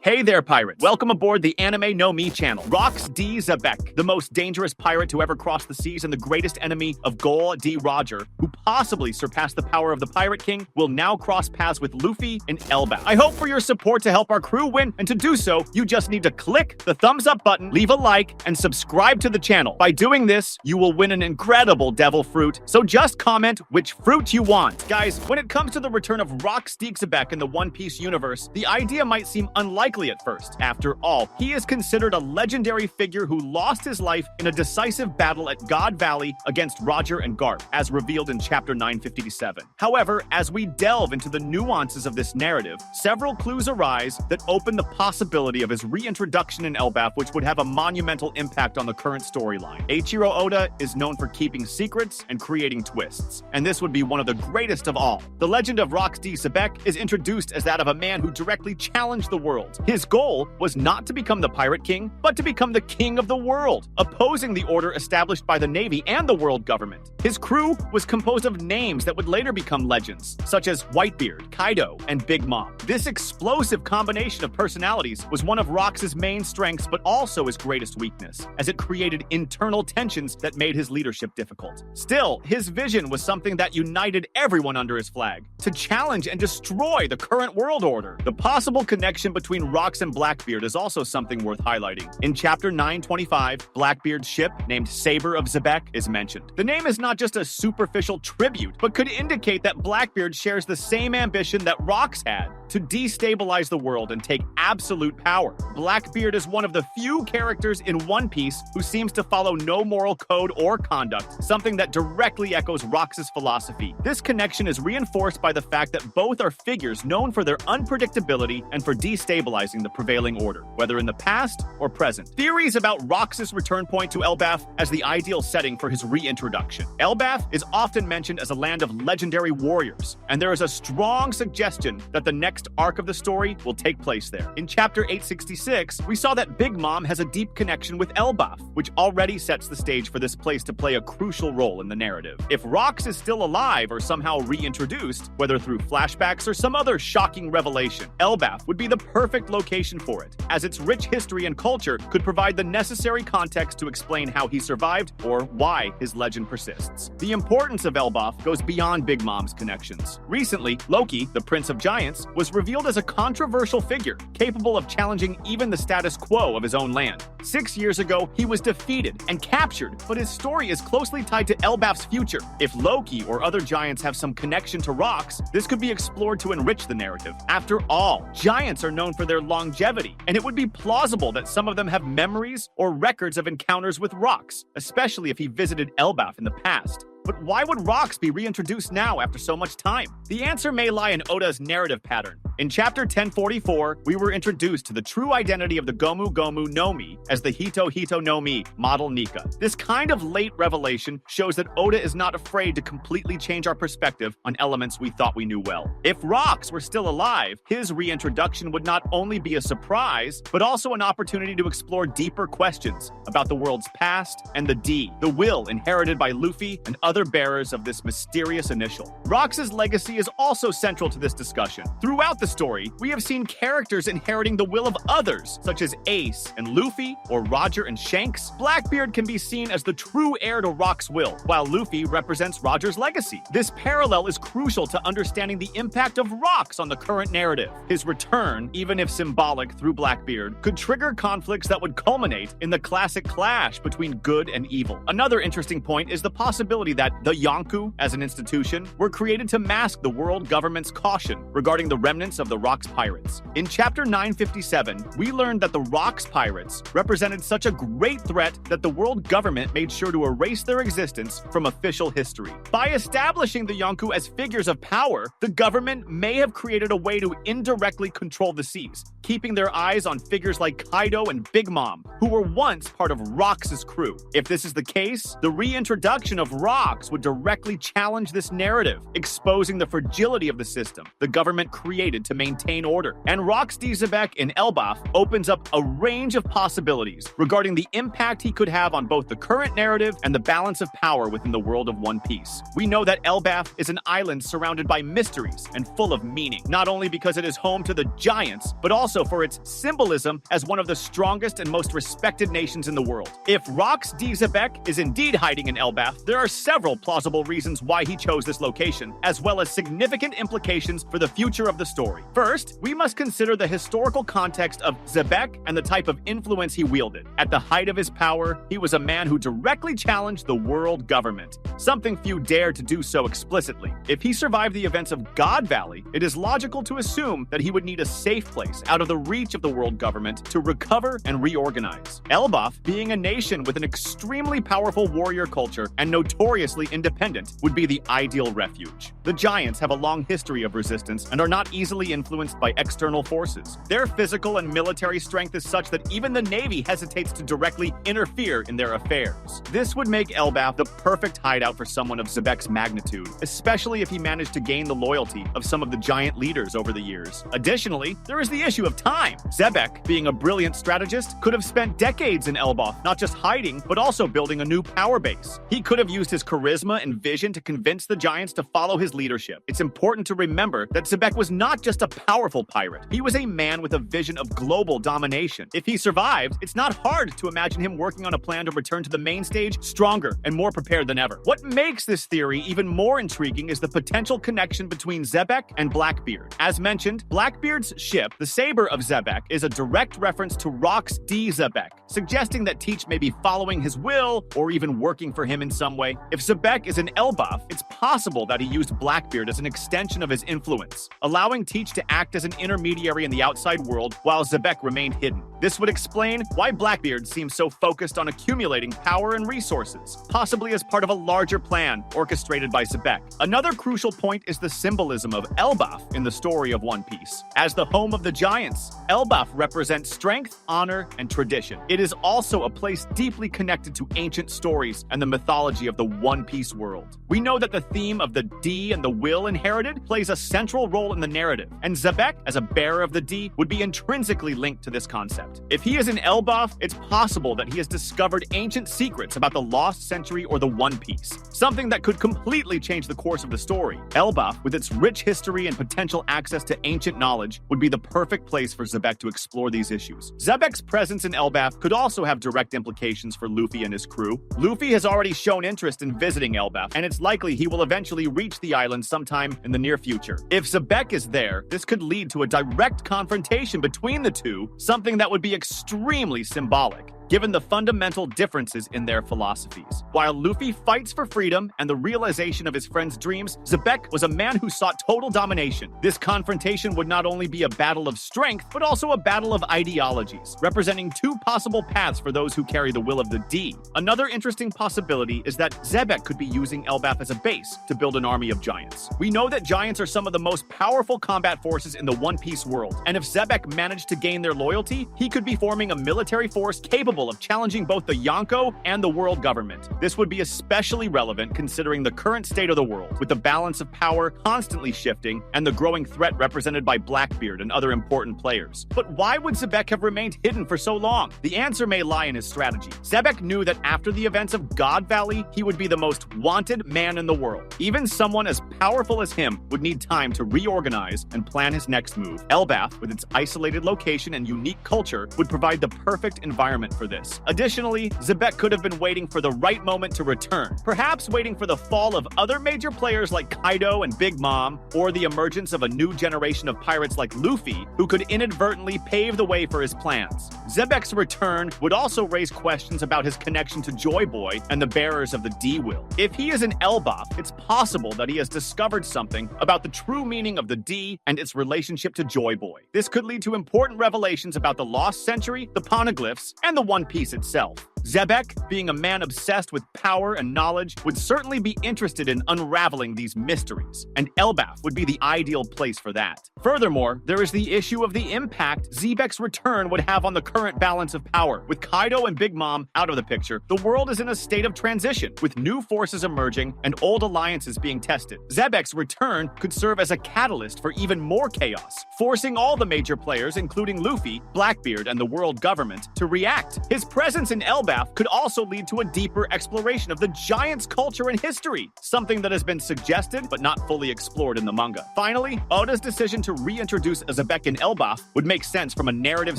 Hey there, pirates. Welcome aboard the Anime No Mi channel. Rox D. Xebec, the most dangerous pirate to ever cross the seas and the greatest enemy of Gol D. Roger, who possibly surpassed the power of the Pirate King, will now cross paths with Luffy and Elbaf. I hope for your support to help our crew win, and to do so, you just need to click the thumbs up button, leave a like, and subscribe to the channel. By doing this, you will win an incredible devil fruit, so just comment which fruit you want. Guys, when it comes to the return of Rox D. Xebec in the One Piece universe, the idea might seem unlikely at first. After all, he is considered a legendary figure who lost his life in a decisive battle at God Valley against Roger and Garp, as revealed in chapter 957. However, as we delve into the nuances of this narrative, several clues arise that open the possibility of his reintroduction in Elbaf, which would have a monumental impact on the current storyline. Eiichiro Oda is known for keeping secrets and creating twists, and this would be one of the greatest of all. The legend of Rox D. Xebec is introduced as that of a man who directly challenged the world. His goal was not to become the Pirate King, but to become the king of the world, opposing the order established by the Navy and the world government. His crew was composed of names that would later become legends, such as Whitebeard, Kaido, and Big Mom. This explosive combination of personalities was one of Rox's main strengths, but also his greatest weakness, as it created internal tensions that made his leadership difficult. Still, his vision was something that united everyone under his flag, to challenge and destroy the current world order. The possible connection between Rox and Blackbeard is also something worth highlighting. In chapter 925, Blackbeard's ship, named Saber of Xebec, is mentioned. The name is not just a superficial tribute, but could indicate that Blackbeard shares the same ambition that Rox had, to destabilize the world and take absolute power. Blackbeard is one of the few characters in One Piece who seems to follow no moral code or conduct, something that directly echoes Rox's philosophy. This connection is reinforced by the fact that both are figures known for their unpredictability and for destabilizing the prevailing order, whether in the past or present. Theories about Rox's return point to Elbaf as the ideal setting for his reintroduction. Elbaf is often mentioned as a land of legendary warriors, and there is a strong suggestion that the next arc of the story will take place there. In chapter 866, we saw that Big Mom has a deep connection with Elbaf, which already sets the stage for this place to play a crucial role in the narrative. If Rox is still alive or somehow reintroduced, whether through flashbacks or some other shocking revelation, Elbaf would be the perfect location for it, as its rich history and culture could provide the necessary context to explain how he survived or why his legend persists. The importance of Elbaf goes beyond Big Mom's connections. Recently, Loki, the Prince of Giants, was revealed as a controversial figure, capable of challenging even the status quo of his own land. 6 years ago, he was defeated and captured, but his story is closely tied to Elbaf's future. If Loki or other giants have some connection to Rox, this could be explored to enrich the narrative. After all, giants are known for their longevity, and it would be plausible that some of them have memories or records of encounters with Rox, especially if he visited Elbaf in the past. But why would Rox be reintroduced now after so much time? The answer may lie in Oda's narrative pattern. In chapter 1044, we were introduced to the true identity of the Gomu Gomu no Mi as the Hito Hito no Mi, model Nika. This kind of late revelation shows that Oda is not afraid to completely change our perspective on elements we thought we knew well. If Rox were still alive, his reintroduction would not only be a surprise, but also an opportunity to explore deeper questions about the world's past and the D, the will inherited by Luffy and other bearers of this mysterious initial. Rox's legacy is also central to this discussion. Throughout the story, we have seen characters inheriting the will of others, such as Ace and Luffy, or Roger and Shanks. Blackbeard can be seen as the true heir to Rox's will, while Luffy represents Roger's legacy. This parallel is crucial to understanding the impact of Rox on the current narrative. His return, even if symbolic through Blackbeard, could trigger conflicts that would culminate in the classic clash between good and evil. Another interesting point is the possibility that the Yonko, as an institution, were created to mask the world government's caution regarding the remnants of the Rox pirates. In chapter 957, we learned that the Rox pirates represented such a great threat that the world government made sure to erase their existence from official history. By establishing the Yonko as figures of power, the government may have created a way to indirectly control the seas, keeping their eyes on figures like Kaido and Big Mom, who were once part of Rox's crew. If this is the case, the reintroduction of Rox would directly challenge this narrative, exposing the fragility of the system the government created to to maintain order. And Rox D. Xebec in Elbaf opens up a range of possibilities regarding the impact he could have on both the current narrative and the balance of power within the world of One Piece. We know that Elbaf is an island surrounded by mysteries and full of meaning, not only because it is home to the giants, but also for its symbolism as one of the strongest and most respected nations in the world. If Rox D. Xebec is indeed hiding in Elbaf, there are several plausible reasons why he chose this location, as well as significant implications for the future of the story. First, we must consider the historical context of Xebec and the type of influence he wielded. At the height of his power, he was a man who directly challenged the world government, something few dared to do so explicitly. If he survived the events of God Valley, it is logical to assume that he would need a safe place out of the reach of the world government to recover and reorganize. Elbaf, being a nation with an extremely powerful warrior culture and notoriously independent, would be the ideal refuge. The giants have a long history of resistance and are not easily influenced by external forces. Their physical and military strength is such that even the Navy hesitates to directly interfere in their affairs. This would make Elbaf the perfect hideout for someone of Xebec's magnitude, especially if he managed to gain the loyalty of some of the giant leaders over the years. Additionally, there is the issue of time. Xebec, being a brilliant strategist, could have spent decades in Elbaf, not just hiding, but also building a new power base. He could have used his charisma and vision to convince the giants to follow his leadership. It's important to remember that Xebec was not just a powerful pirate. He was a man with a vision of global domination. If he survived, it's not hard to imagine him working on a plan to return to the main stage stronger and more prepared than ever. What makes this theory even more intriguing is the potential connection between Xebec and Blackbeard. As mentioned, Blackbeard's ship, the Saber of Xebec, is a direct reference to Rox D. Xebec, suggesting that Teach may be following his will or even working for him in some way. If Xebec is in Elbaf, it's possible that he used Blackbeard as an extension of his influence, allowing Teach to act as an intermediary in the outside world while Xebec remained hidden. This would explain why Blackbeard seems so focused on accumulating power and resources, possibly as part of a larger plan orchestrated by Xebec. Another crucial point is the symbolism of Elbaf in the story of One Piece. As the home of the giants, Elbaf represents strength, honor, and tradition. It is also a place deeply connected to ancient stories and the mythology of the One Piece world. We know that the theme of the D and the will inherited plays a central role in the narrative, and Xebec, as a bearer of the D, would be intrinsically linked to this concept. If he is in Elbaf, it's possible that he has discovered ancient secrets about the Lost Century or the One Piece, something that could completely change the course of the story. Elbaf, with its rich history and potential access to ancient knowledge, would be the perfect place for Xebec to explore these issues. Xebec's presence in Elbaf could also have direct implications for Luffy and his crew. Luffy has already shown interest in visiting Elbaf, and it's likely he will eventually reach the island sometime in the near future. If Xebec is there, this could lead to a direct confrontation between the two, something that would be extremely symbolic, given the fundamental differences in their philosophies. While Luffy fights for freedom and the realization of his friend's dreams, Xebec was a man who sought total domination. This confrontation would not only be a battle of strength, but also a battle of ideologies, representing two possible paths for those who carry the will of the D. Another interesting possibility is that Xebec could be using Elbaf as a base to build an army of giants. We know that giants are some of the most powerful combat forces in the One Piece world, and if Xebec managed to gain their loyalty, he could be forming a military force capable of challenging both the Yonko and the world government. This would be especially relevant considering the current state of the world, with the balance of power constantly shifting and the growing threat represented by Blackbeard and other important players. But why would Xebec have remained hidden for so long? The answer may lie in his strategy. Xebec knew that after the events of God Valley, he would be the most wanted man in the world. Even someone as powerful as him would need time to reorganize and plan his next move. Elbaf, with its isolated location and unique culture, would provide the perfect environment for this. Additionally, Xebec could have been waiting for the right moment to return, perhaps waiting for the fall of other major players like Kaido and Big Mom, or the emergence of a new generation of pirates like Luffy, who could inadvertently pave the way for his plans. Xebec's return would also raise questions about his connection to Joy Boy and the bearers of the D-Will. If he is in Elbaf, it's possible that he has discovered something about the true meaning of the D and its relationship to Joy Boy. This could lead to important revelations about the Lost Century, the Poneglyphs, and the One Piece itself. Xebec, being a man obsessed with power and knowledge, would certainly be interested in unraveling these mysteries, and Elbaf would be the ideal place for that. Furthermore, there is the issue of the impact Xebec's return would have on the current balance of power. With Kaido and Big Mom out of the picture, the world is in a state of transition, with new forces emerging and old alliances being tested. Xebec's return could serve as a catalyst for even more chaos, forcing all the major players, including Luffy, Blackbeard, and the world government, to react. His presence in Elbaf could also lead to a deeper exploration of the Giants' culture and history, something that has been suggested but not fully explored in the manga. Finally, Oda's decision to reintroduce Xebec in Elbaf would make sense from a narrative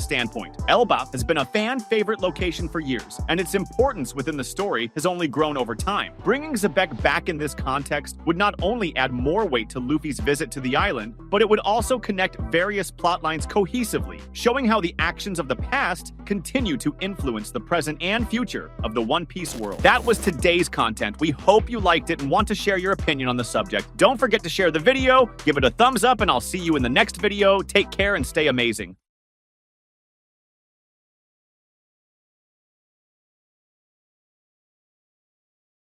standpoint. Elbaf has been a fan-favorite location for years, and its importance within the story has only grown over time. Bringing Xebec back in this context would not only add more weight to Luffy's visit to the island, but it would also connect various plotlines cohesively, showing how the actions of the past continue to influence the present and future of the One Piece world. That was today's content. We hope you liked it and want to share your opinion on the subject. Don't forget to share the video, give it a thumbs up, and I'll see you in the next video. Take care and stay amazing.